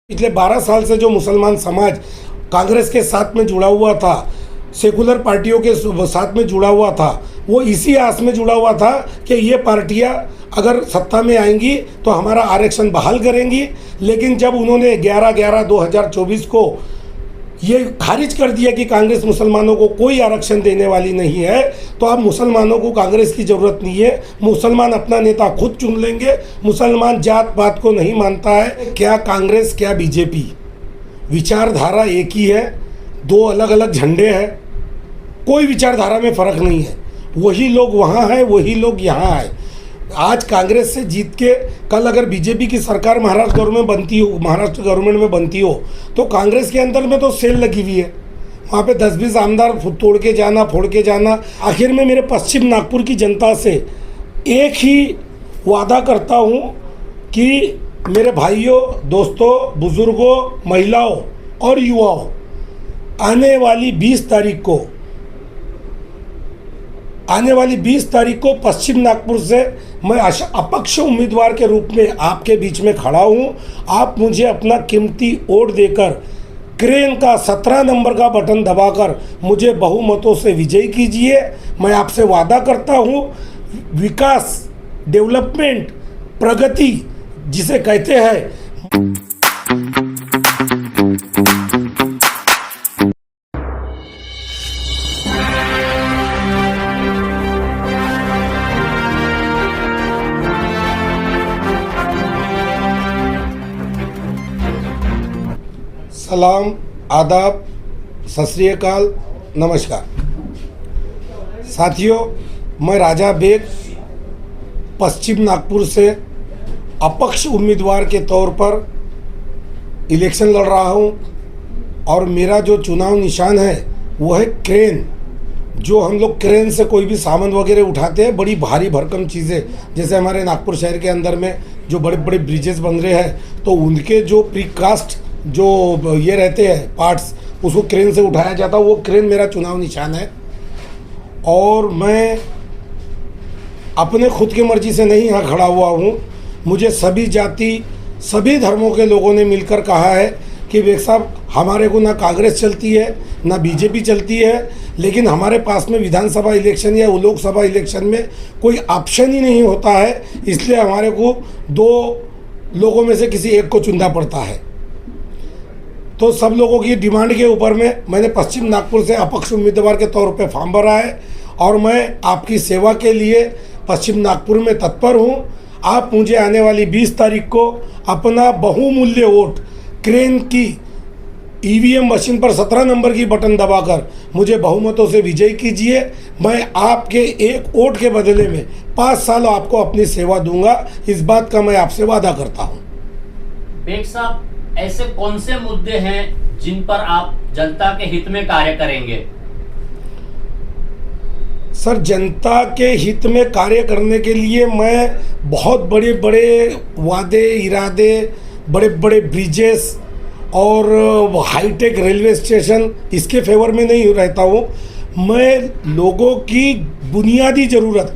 पिछले 12 साल से जो मुसलमान समाज कांग्रेस के साथ में जुड़ा हुआ था, सेकुलर पार्टियों के साथ में जुड़ा हुआ था, वो इसी आस में जुड़ा हुआ था कि ये पार्टियां अगर सत्ता में आएंगी तो हमारा आरक्षण बहाल करेंगी। लेकिन जब उन्होंने 11/11/2024 को ये खारिज कर दिया कि कांग्रेस मुसलमानों को कोई आरक्षण देने वाली नहीं है, तो अब मुसलमानों को कांग्रेस की ज़रूरत नहीं है। मुसलमान अपना नेता खुद चुन लेंगे। मुसलमान जात पात को नहीं मानता है। क्या कांग्रेस क्या बीजेपी, विचारधारा एक ही है, दो अलग अलग झंडे हैं। कोई विचारधारा में फ़र्क नहीं है। वही लोग वहाँ हैं, वही लोग यहाँ आए। आज कांग्रेस से जीत के कल अगर बीजेपी की सरकार महाराष्ट्र गवर्नमेंट में बनती हो तो कांग्रेस के अंदर में तो सेल लगी हुई है। वहाँ पे 10-20 आमदार तोड़ के जाना, फोड़ के जाना। आखिर में मेरे पश्चिम नागपुर की जनता से एक ही वादा करता हूँ कि मेरे भाइयों, दोस्तों, बुज़ुर्गों, महिलाओं और युवाओं, आने वाली 20 तारीख को पश्चिम नागपुर से मैं अपक्ष उम्मीदवार के रूप में आपके बीच में खड़ा हूं। आप मुझे अपना कीमती वोट देकर क्रेन का 17 नंबर का बटन दबाकर मुझे बहुमतों से विजयी कीजिए। मैं आपसे वादा करता हूं, विकास, डेवलपमेंट, प्रगति जिसे कहते हैं, सलाम, आदाब, सत श्री अकाल, नमस्कार साथियों। मैं राजा बेग पश्चिम नागपुर से अपक्ष उम्मीदवार के तौर पर इलेक्शन लड़ रहा हूं और मेरा जो चुनाव निशान है वो है क्रेन। जो हम लोग क्रेन से कोई भी सामान वगैरह उठाते हैं, बड़ी भारी भरकम चीज़ें, जैसे हमारे नागपुर शहर के अंदर में जो बड़े बड़े ब्रिजेस बन रहे हैं, तो उनके जो प्रीकास्ट जो ये रहते हैं पार्ट्स, उसको क्रेन से उठाया जाता है। वो क्रेन मेरा चुनाव निशान है। और मैं अपने खुद की मर्जी से नहीं यहाँ खड़ा हुआ हूँ। मुझे सभी जाति, सभी धर्मों के लोगों ने मिलकर कहा है कि बेग साहब, हमारे को ना कांग्रेस चलती है ना बीजेपी चलती है, लेकिन हमारे पास में विधानसभा इलेक्शन या लोकसभा इलेक्शन में कोई ऑप्शन ही नहीं होता है। इसलिए हमारे को दो लोगों में से किसी एक को चुनना पड़ता है। तो सब लोगों की डिमांड के ऊपर में मैंने पश्चिम नागपुर से अपक्ष उम्मीदवार के तौर पे फॉर्म भरा है और मैं आपकी सेवा के लिए पश्चिम नागपुर में तत्पर हूं। आप मुझे आने वाली 20 तारीख को अपना बहुमूल्य वोट क्रेन की ईवीएम मशीन पर 17 नंबर की बटन दबाकर मुझे बहुमतों से विजयी कीजिए। मैं आपके एक वोट के बदले में 5 साल आपको अपनी सेवा दूंगा। इस बात का मैं आपसे वादा करता हूँ। बेग साहब, ऐसे कौन से मुद्दे हैं जिन पर आप जनता के हित में कार्य करेंगे? सर, जनता के हित में कार्य करने के लिए मैं बहुत बड़े बड़े वादे, इरादे, बड़े बड़े ब्रिजेस और हाईटेक रेलवे स्टेशन, इसके फेवर में नहीं रहता हूँ। मैं लोगों की बुनियादी ज़रूरत,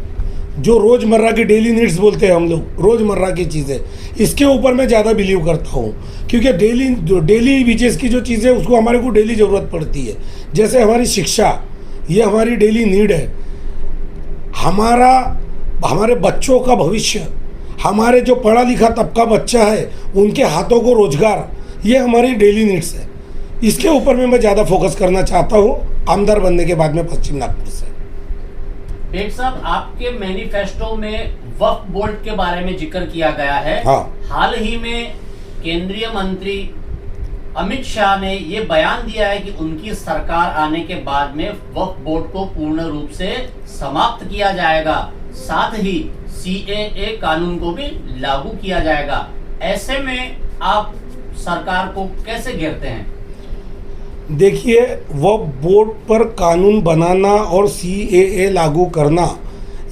जो रोज़मर्रा की डेली नीड्स बोलते हैं हम लोग, रोज़मर्रा की चीज़ें, इसके ऊपर मैं ज़्यादा बिलीव करता हूँ। क्योंकि डेली वेजेस की जो चीज़ें, उसको हमारे को डेली ज़रूरत पड़ती है। जैसे हमारी शिक्षा, ये हमारी डेली नीड है। हमारे बच्चों का भविष्य, हमारे जो पढ़ा लिखा तबका बच्चा है, उनके हाथों को रोजगार, ये हमारी डेली नीड्स है। इसके ऊपर में मैं ज़्यादा फोकस करना चाहता हूँ आमदार बनने के बाद में पश्चिम नागपुर से। बेग साहब, आपके मैनिफेस्टो में वक्फ बोर्ड के बारे में जिक्र किया गया है। हाँ। हाल ही में केंद्रीय मंत्री अमित शाह ने ये बयान दिया है कि उनकी सरकार आने के बाद में वक्फ बोर्ड को पूर्ण रूप से समाप्त किया जाएगा, साथ ही CAA कानून को भी लागू किया जाएगा। ऐसे में आप सरकार को कैसे घेरते हैं? देखिए, वक्फ बोर्ड पर कानून बनाना और CAA लागू करना,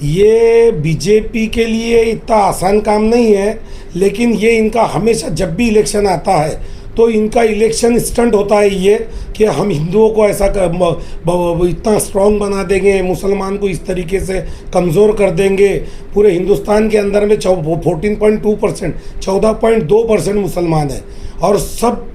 ये बीजेपी के लिए इतना आसान काम नहीं है। लेकिन ये इनका हमेशा, जब भी इलेक्शन आता है तो इनका इलेक्शन स्टंट होता है ये कि हम हिंदुओं को ऐसा इतना स्ट्रॉन्ग बना देंगे, मुसलमान को इस तरीके से कमज़ोर कर देंगे। पूरे हिंदुस्तान के अंदर में 14.2% 14.2% मुसलमान है और सब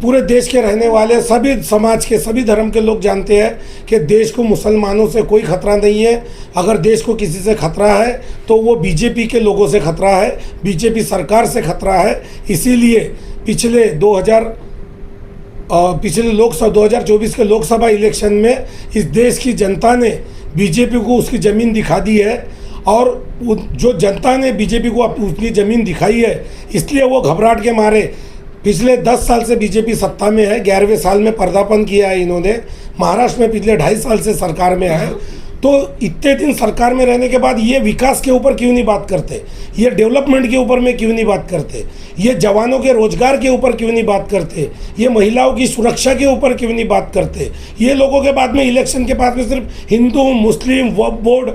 पूरे देश के रहने वाले सभी समाज के सभी धर्म के लोग जानते हैं कि देश को मुसलमानों से कोई खतरा नहीं है। अगर देश को किसी से खतरा है तो वो बीजेपी के लोगों से खतरा है, बीजेपी सरकार से खतरा है। इसीलिए पिछले 2024 के लोकसभा इलेक्शन में इस देश की जनता ने बीजेपी को उसकी ज़मीन दिखा दी है, और जो जनता ने बीजेपी को उसकी ज़मीन दिखाई है इसलिए वो घबराहट के मारे पिछले 10 साल से बीजेपी सत्ता में है, 11वें साल में पर्दापण किया है इन्होंने। महाराष्ट्र में पिछले 2.5 साल से सरकार में है, तो इतने दिन सरकार में रहने के बाद ये विकास के ऊपर क्यों नहीं बात करते, ये डेवलपमेंट के ऊपर में क्यों नहीं बात करते, ये जवानों के रोजगार के ऊपर क्यों नहीं बात करते, ये महिलाओं की सुरक्षा के ऊपर क्यों नहीं बात करते। ये लोगों के बाद में इलेक्शन के बाद में सिर्फ हिंदू, मुस्लिम, वक्फ बोर्ड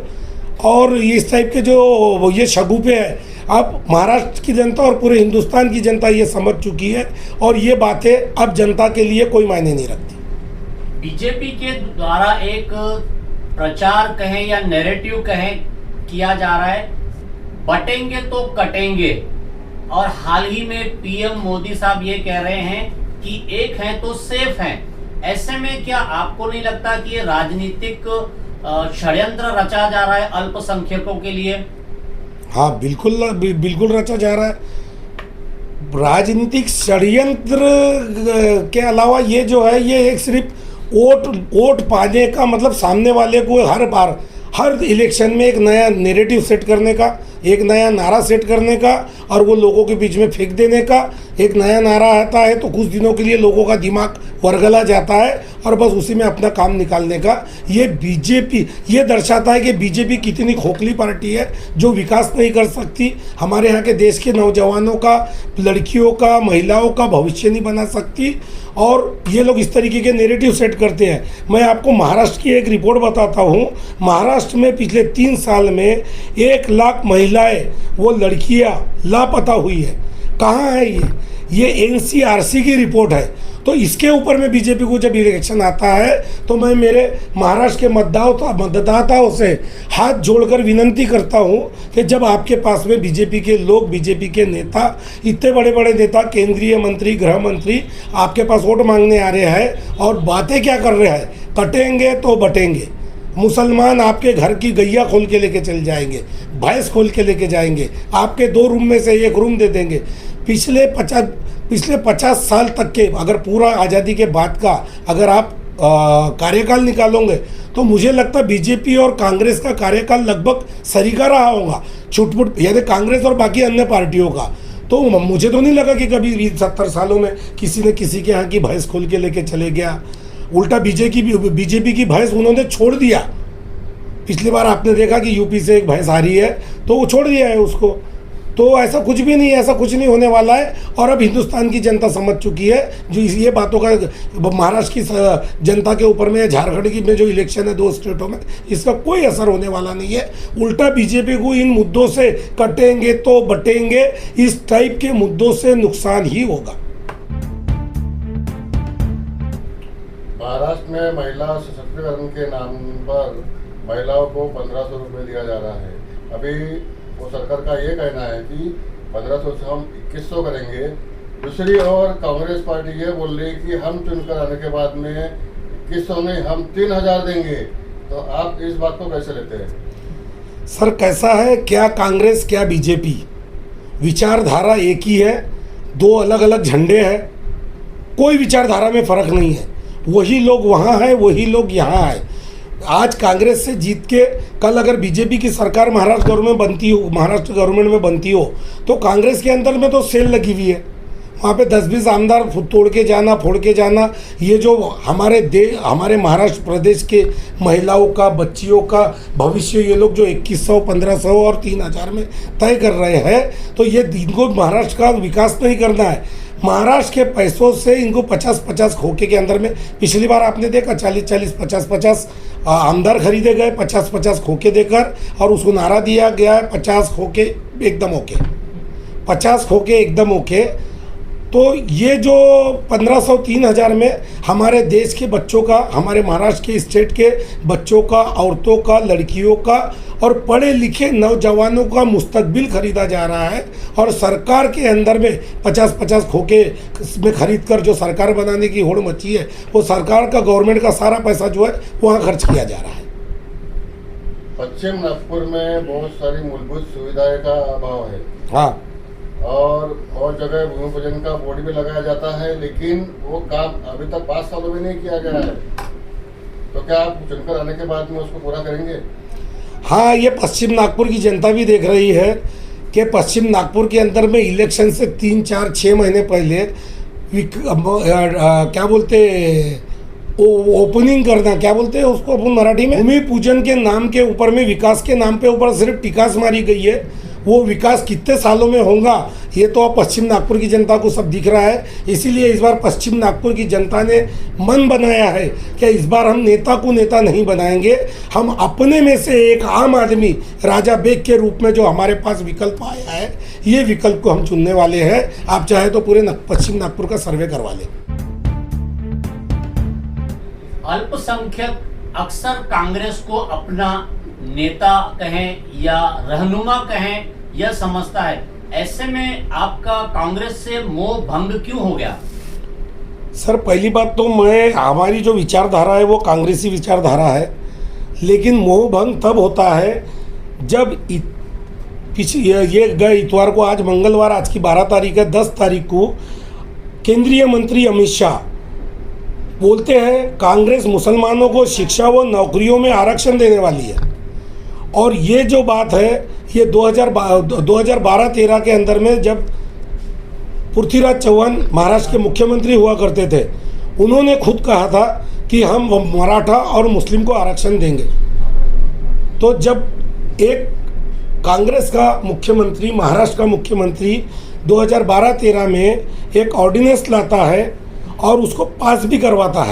और इस टाइप के जो ये शगुफे हैं, अब महाराष्ट्र की जनता और पूरे हिंदुस्तान की जनता ये समझ चुकी है, और ये बातें अब जनता के लिए कोई मायने नहीं रखती। बीजेपी के द्वारा एक प्रचार कहें या नैरेटिव कहें किया जा रहा है, बटेंगे तो कटेंगे, और हाल ही में पीएम मोदी साहब ये कह रहे हैं कि एक हैं तो सेफ हैं। ऐसे में क्या आपको नहीं लगता कि ये राजनीतिक षड्यंत्र रचा जा रहा है अल्पसंख्यकों के लिए? हाँ, बिल्कुल रचा जा रहा है। राजनीतिक षड्यंत्र के अलावा ये जो है ये एक सिर्फ वोट पाने का, मतलब सामने वाले को हर बार हर इलेक्शन में एक नया नैरेटिव सेट करने का, एक नया नारा सेट करने का, और वो लोगों के बीच में फेंक देने का। एक नया नारा आता है तो कुछ दिनों के लिए लोगों का दिमाग वरगला जाता है और बस उसी में अपना काम निकालने का। ये बीजेपी ये दर्शाता है कि बीजेपी कितनी खोखली पार्टी है जो विकास नहीं कर सकती, हमारे यहाँ के देश के नौजवानों का, लड़कियों का, महिलाओं का भविष्य नहीं बना सकती, और ये लोग इस तरीके के नैरेटिव सेट करते हैं। मैं आपको महाराष्ट्र की एक रिपोर्ट बताता हूँ। महाराष्ट्र में पिछले 3 साल में 1 लाख महिलाएं, वो लड़कियाँ लापता हुई है। कहाँ है ये एनसीआरसी की रिपोर्ट है। तो इसके ऊपर में बीजेपी को जब इलेक्शन आता है तो मैं मेरे महाराष्ट्र के मतदाताओं से हाथ जोड़कर विनंती करता हूं कि जब आपके पास में बीजेपी के लोग, बीजेपी के नेता, इतने बड़े बड़े नेता, केंद्रीय मंत्री, गृह मंत्री आपके पास वोट मांगने आ रहे हैं और बातें क्या कर रहे हैं, कटेंगे तो बटेंगे, मुसलमान आपके घर की गैया खोल के लेके चल जाएंगे, भैंस खोल के लेके जाएंगे, आपके 2 रूम में से 1 रूम दे देंगे। पिछले 50 साल तक के अगर पूरा आज़ादी के बाद का अगर आप कार्यकाल निकालोगे तो मुझे लगता है बीजेपी और कांग्रेस का कार्यकाल लगभग सरीका रहा होगा, छुटपुट, यानी कांग्रेस और बाकी अन्य पार्टियों का। तो मुझे तो नहीं लगा कि कभी 70 सालों में किसी ने किसी के यहाँ की भैंस खोल के लेके चले गया। उल्टा बीजेपी की भैंस उन्होंने छोड़ दिया। पिछली बार आपने देखा कि यूपी से एक भैंस आ रही है तो वो छोड़ दिया है उसको। तो ऐसा कुछ भी नहीं है, ऐसा कुछ नहीं होने वाला है। और अब हिंदुस्तान की जनता समझ चुकी है, जो ये बातों का महाराष्ट्र की जनता के ऊपर में, झारखंड की में जो इलेक्शन है 2 स्टेटों में, इसका कोई असर होने वाला नहीं है। उल्टा बीजेपी को इन मुद्दों से, कटेंगे तो बटेंगे, इस टाइप के मुद्दों से नुकसान ही होगा। महाराष्ट्र में महिला सशक्तिकरण के नाम पर महिलाओं को 1500 रुपये दिया जा रहा है। अभी वो सरकार का ये कहना है कि 1500 से हम 2100 करेंगे। दूसरी ओर कांग्रेस पार्टी ये बोल रही है कि हम चुनकर आने के बाद में 2100 नहीं, हम 3000 देंगे। तो आप इस बात को कैसे लेते हैं? सर कैसा है, क्या कांग्रेस क्या बीजेपी, विचारधारा एक ही है, 2 अलग अलग झंडे हैं, कोई विचारधारा में फर्क नहीं है। वही लोग वहाँ हैं, वही लोग यहाँ हैं। आज कांग्रेस से जीत के कल अगर बीजेपी की सरकार महाराष्ट्र गवर्नमेंट में बनती हो तो कांग्रेस के अंदर में तो सेल लगी हुई है। वहाँ पे 10-20 आमदार तोड़ के जाना, फोड़ के जाना, ये जो हमारे महाराष्ट्र प्रदेश के महिलाओं का, बच्चियों का भविष्य ये लोग जो 2100, 1500 और 3000 में तय कर रहे हैं, तो ये इनको महाराष्ट्र का विकास नहीं करना है। महाराष्ट्र के पैसों से इनको 50-50 खोखे के अंदर में, पिछली बार आपने देखा 40-40, 50-50 आमदार खरीदे गए 50-50 खोखे देकर, और उसको नारा दिया गया है 50 खोखे एकदम ओके, 50 खोखे एकदम ओके। तो ये जो 1500 3000 में हमारे देश के बच्चों का, हमारे महाराष्ट्र के स्टेट के बच्चों का, औरतों का, लड़कियों का और पढ़े लिखे नौजवानों का मुस्तकबिल खरीदा जा रहा है। और सरकार के अंदर में 50-50 खोखे में खरीद कर जो सरकार बनाने की होड़ मची है, वो सरकार का, गवर्नमेंट का सारा पैसा जो है वहाँ खर्च किया जा रहा है। पश्चिम नागपुर में बहुत सारी मूलभूत सुविधाएं का अभाव है। हाँ, और जगह भूमि पूजन का बोर्ड भी लगाया जाता है, लेकिन वो काम अभी तक 5 सालों में नहीं किया गया है। तो क्या आप चुनकर आने के बाद में उसको पूरा करेंगे? हाँ, ये पश्चिम नागपुर की जनता भी देख रही है कि पश्चिम नागपुर के अंदर में इलेक्शन से 3, 4, 6 महीने पहले क्या बोलते ओपनिंग करना, क्या बोलते हैं उसको अपन मराठी में, भूमि पूजन के नाम के ऊपर में, विकास के नाम पे ऊपर सिर्फ टिकास मारी गई है। वो विकास कितने सालों में होगा ये तो अब पश्चिम नागपुर की जनता को सब दिख रहा है। इसीलिए इस बार पश्चिम नागपुर की जनता ने मन बनाया है कि इस बार हम नेता को नेता नहीं बनाएंगे, हम अपने में से एक आम आदमी राजा बेग के रूप में जो हमारे पास विकल्प आया है, ये विकल्प को हम चुनने वाले हैं। आप चाहे तो पूरे पश्चिम नागपुर का सर्वे करवा लें। अल्पसंख्यक अक्सर कांग्रेस को अपना नेता कहें या रहनुमा कहें यह समझता है, ऐसे में आपका कांग्रेस से मोह भंग क्यों हो गया? सर, पहली बात तो हमारी जो विचारधारा है वो कांग्रेसी विचारधारा है, लेकिन मोह भंग तब होता है जब ये गए इतवार को, आज मंगलवार, आज की 12 तारीख है, 10 तारीख को केंद्रीय मंत्री अमित शाह बोलते हैं कांग्रेस मुसलमानों को शिक्षा व नौकरियों में आरक्षण देने वाली है। और ये जो बात है ये 2012-13 के अंदर में जब पृथ्वीराज चौहान महाराष्ट्र के मुख्यमंत्री हुआ करते थे, उन्होंने खुद कहा था कि हम मराठा और मुस्लिम को आरक्षण देंगे। तो जब एक कांग्रेस का मुख्यमंत्री, महाराष्ट्र का मुख्यमंत्री 2012-13 में एक ऑर्डिनेंस लाता है और उसको पास भी करवाता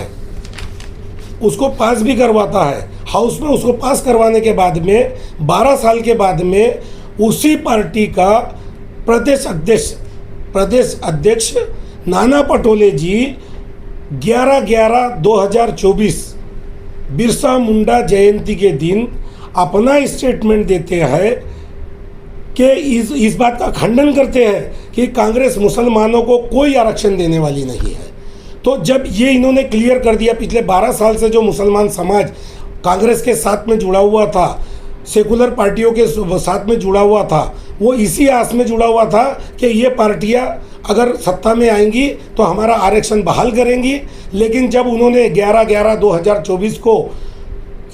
है, हाउस में उसको पास करवाने के बाद में 12 साल के बाद में उसी पार्टी का प्रदेश अध्यक्ष नाना पटोले जी 11/11/2024 बिरसा मुंडा जयंती के दिन अपना स्टेटमेंट देते हैं कि इस बात का खंडन करते हैं कि कांग्रेस मुसलमानों को कोई आरक्षण देने वाली नहीं है। तो जब ये इन्होंने क्लियर कर दिया, पिछले 12 साल से जो मुसलमान समाज कांग्रेस के साथ में जुड़ा हुआ था, सेकुलर पार्टियों के साथ में जुड़ा हुआ था, वो इसी आस में जुड़ा हुआ था कि ये पार्टियां अगर सत्ता में आएंगी तो हमारा आरक्षण बहाल करेंगी। लेकिन जब उन्होंने 11/11/2024 को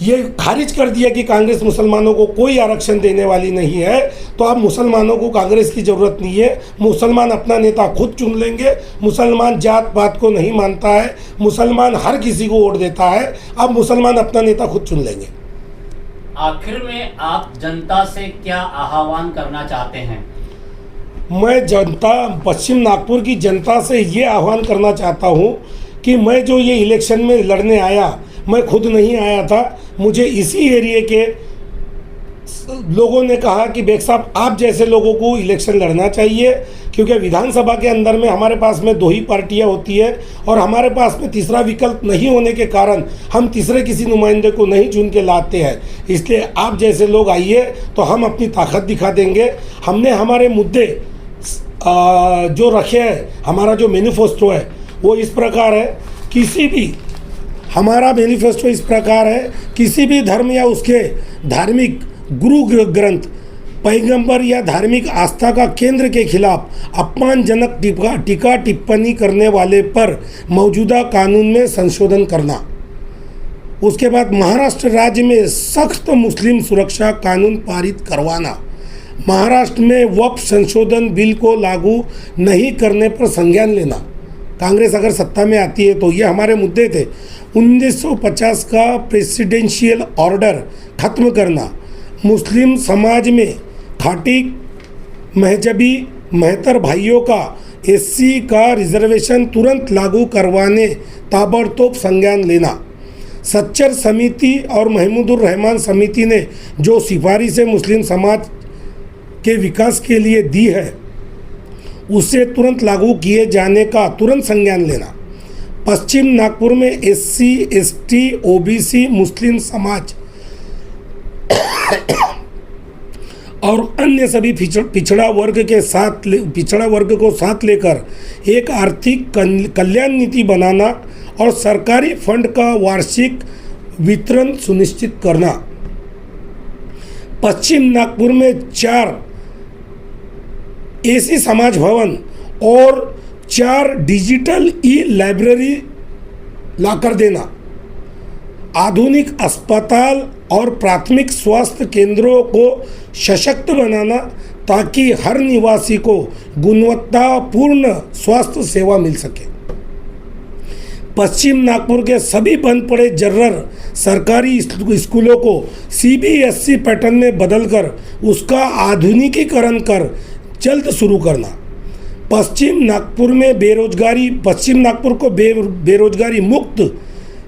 ये खारिज कर दिया कि कांग्रेस मुसलमानों को कोई आरक्षण देने वाली नहीं है, तो अब मुसलमानों को कांग्रेस की ज़रूरत नहीं है। मुसलमान अपना नेता खुद चुन लेंगे। मुसलमान जात पात को नहीं मानता है, मुसलमान हर किसी को वोट देता है। अब मुसलमान अपना नेता खुद चुन लेंगे। आखिर में आप जनता से क्या आह्वान करना चाहते हैं? मैं पश्चिम नागपुर की जनता से ये आह्वान करना चाहता हूँ कि मैं जो ये इलेक्शन में लड़ने आया, मैं खुद नहीं आया था, मुझे इसी एरिया के लोगों ने कहा कि बेग साहब आप जैसे लोगों को इलेक्शन लड़ना चाहिए, क्योंकि विधानसभा के अंदर में हमारे पास में 2 ही पार्टियां होती है और हमारे पास में तीसरा विकल्प नहीं होने के कारण हम तीसरे किसी नुमाइंदे को नहीं चुन के लाते हैं। इसलिए आप जैसे लोग आइए तो हम अपनी ताकत दिखा देंगे। हमने हमारे मुद्दे जो रखे हैं, हमारा जो मैनिफेस्टो है वो इस प्रकार है, हमारा मैनिफेस्टो इस प्रकार है, किसी भी धर्म या उसके धार्मिक गुरु ग्रंथ, पैगंबर या धार्मिक आस्था का केंद्र के खिलाफ अपमानजनक टीका टिप्पणी करने वाले पर मौजूदा कानून में संशोधन करना। उसके बाद महाराष्ट्र राज्य में सख्त मुस्लिम सुरक्षा कानून पारित करवाना। महाराष्ट्र में वक्फ संशोधन बिल को लागू नहीं करने पर संज्ञान लेना। कांग्रेस अगर सत्ता में आती है तो ये हमारे मुद्दे थे। 1950 का प्रेसिडेंशियल ऑर्डर खत्म करना। मुस्लिम समाज में खाटी महजबी मेहतर भाइयों का SC का रिजर्वेशन तुरंत लागू करवाने ताबड़तोड़ संज्ञान लेना। सच्चर समिति और महमूदुर रहमान समिति ने जो सिफारिशें मुस्लिम समाज के विकास के लिए दी है उसे तुरंत लागू किए जाने का तुरंत संज्ञान लेना। पश्चिम नागपुर में SC, ST, OBC, मुस्लिम समाज और अन्य सभी पिछड़ा वर्ग को साथ लेकर एक आर्थिक कल्याण नीति बनाना और सरकारी फंड का वार्षिक वितरण सुनिश्चित करना। पश्चिम नागपुर में 4 AC समाज भवन और 4 डिजिटल लाइब्रेरी लाकर देना। आधुनिक अस्पताल और प्राथमिक स्वास्थ्य केंद्रों को सशक्त बनाना ताकि हर निवासी को गुणवत्तापूर्ण स्वास्थ्य सेवा मिल सके। पश्चिम नागपुर के सभी बंद पड़े जर्रर सरकारी स्कूलों को CBSE पैटर्न में बदलकर उसका आधुनिकीकरण कर जल्द शुरू करना। पश्चिम नागपुर को बेरोजगारी मुक्त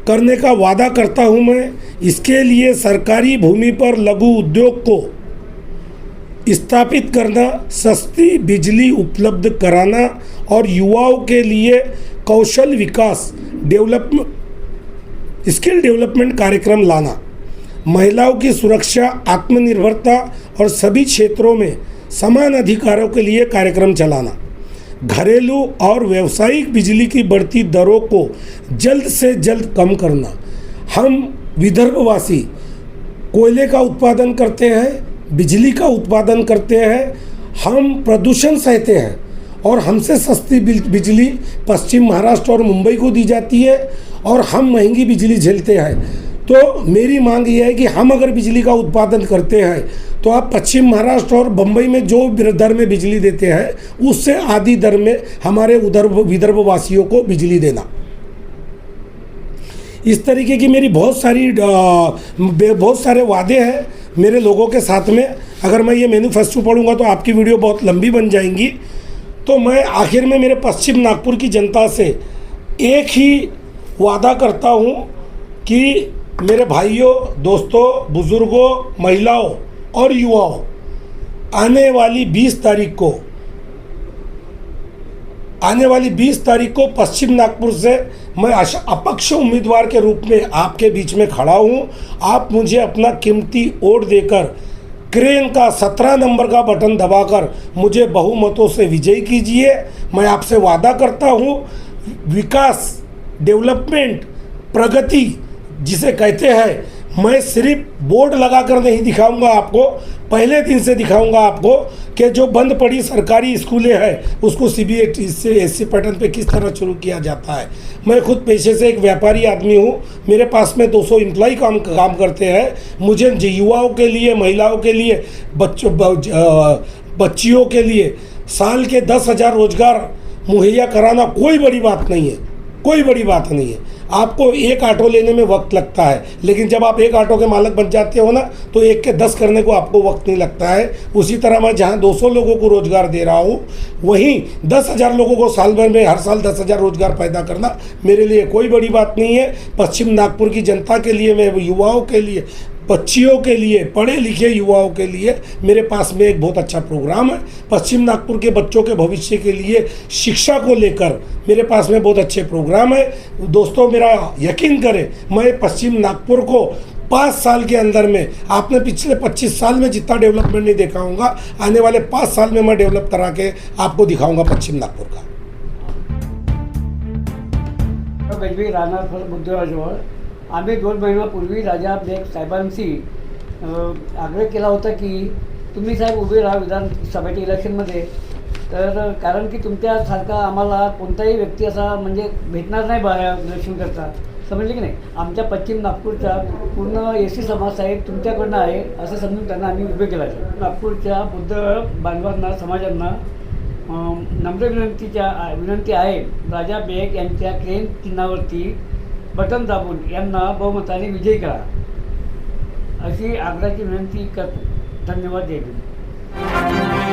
करने का वादा करता हूं मैं। इसके लिए सरकारी भूमि पर लघु उद्योग को स्थापित करना, सस्ती बिजली उपलब्ध कराना और युवाओं के लिए कौशल विकास स्किल डेवलपमेंट कार्यक्रम लाना। महिलाओं की सुरक्षा, आत्मनिर्भरता और सभी क्षेत्रों में समान अधिकारों के लिए कार्यक्रम चलाना। घरेलू और व्यावसायिक बिजली की बढ़ती दरों को जल्द से जल्द कम करना। हम विदर्भवासी कोयले का उत्पादन करते हैं, बिजली का उत्पादन करते हैं, हम प्रदूषण सहते हैं और हमसे सस्ती बिजली पश्चिम महाराष्ट्र और मुंबई को दी जाती है और हम महंगी बिजली झेलते हैं। तो मेरी मांग ये है कि हम अगर बिजली का उत्पादन करते हैं तो आप पश्चिम महाराष्ट्र और बम्बई में जो दर में बिजली देते हैं उससे आधी दर में हमारे विदर्भवासियों को बिजली देना। इस तरीके की मेरी बहुत सारे वादे हैं मेरे लोगों के साथ में। अगर मैं ये मैनिफेस्टो पढ़ूंगा तो आपकी वीडियो बहुत लंबी बन जाएंगी। तो मैं आखिर में मेरे पश्चिम नागपुर की जनता से एक ही वादा करता हूँ कि मेरे भाइयों, दोस्तों, बुजुर्गों, महिलाओं और युवाओं, आने वाली 20 तारीख को पश्चिम नागपुर से मैं अपक्ष उम्मीदवार के रूप में आपके बीच में खड़ा हूँ। आप मुझे अपना कीमती वोट देकर क्रेन का 17 नंबर का बटन दबाकर मुझे बहुमतों से विजयी कीजिए। मैं आपसे वादा करता हूँ, विकास, डेवलपमेंट, प्रगति जिसे कहते हैं, मैं सिर्फ बोर्ड लगाकर नहीं दिखाऊंगा आपको, पहले दिन से दिखाऊंगा आपको कि जो बंद पड़ी सरकारी स्कूलें हैं उसको CBSE पैटर्न पे किस तरह शुरू किया जाता है। मैं खुद पेशे से एक व्यापारी आदमी हूँ, मेरे पास में 200 एम्प्लॉय काम करते हैं। मुझे युवाओं के लिए, महिलाओं के लिए, बच्चियों के लिए साल के 10,000 रोजगार मुहैया कराना कोई बड़ी बात नहीं है, कोई बड़ी बात नहीं है। आपको एक ऑटो लेने में वक्त लगता है, लेकिन जब आप एक ऑटो के मालिक बन जाते हो ना तो 1 के 10 करने को आपको वक्त नहीं लगता है। उसी तरह मैं जहां 200 लोगों को रोजगार दे रहा हूं, वहीं 10,000 लोगों को साल भर में हर साल 10,000 रोजगार पैदा करना मेरे लिए कोई बड़ी बात नहीं है। पश्चिम नागपुर की जनता के लिए, मैं युवाओं के लिए, बच्चियों के लिए, पढ़े लिखे युवाओं के लिए मेरे पास में एक बहुत अच्छा प्रोग्राम है। पश्चिम नागपुर के बच्चों के भविष्य के लिए शिक्षा को लेकर मेरे पास में बहुत अच्छे प्रोग्राम है। दोस्तों, मेरा यकीन करें, मैं पश्चिम नागपुर को 5 साल के अंदर में, आपने पिछले 25 साल में जितना डेवलपमेंट नहीं देखा होगा, आने वाले 5 साल में मैं डेवलप करा के आपको दिखाऊंगा पश्चिम नागपुर का। गजबी राहणार बुद्धवाजवळ आम्ही 2 महिन्यापूर्वी राजा बेग साहेबांशी आग्रह केला होता की तुम्ही साहेब उभे राहा विधानसभेच्या इलेक्शनमध्ये, तर कारण की तुमच्यासारखा आम्हाला कोणताही व्यक्ती असा म्हणजे भेटणार नाही इलेक्शन करता, समजले की नाही. आमच्या पश्चिम नागपूरचा पूर्ण SC समाज साहेब तुमच्याकडनं आहे असं समजून त्यांना आम्ही उभे केला. नागपूरच्या बुद्ध बांधवांना, समाजांना नम्र विनंती आहे, राजा बेग यांच्या क्रेन चिन्हावरती बटन दाबून यांना बहुमताने विजयी करा अशी आग्रहाची विनंती करतो. धन्यवाद. जय भीम.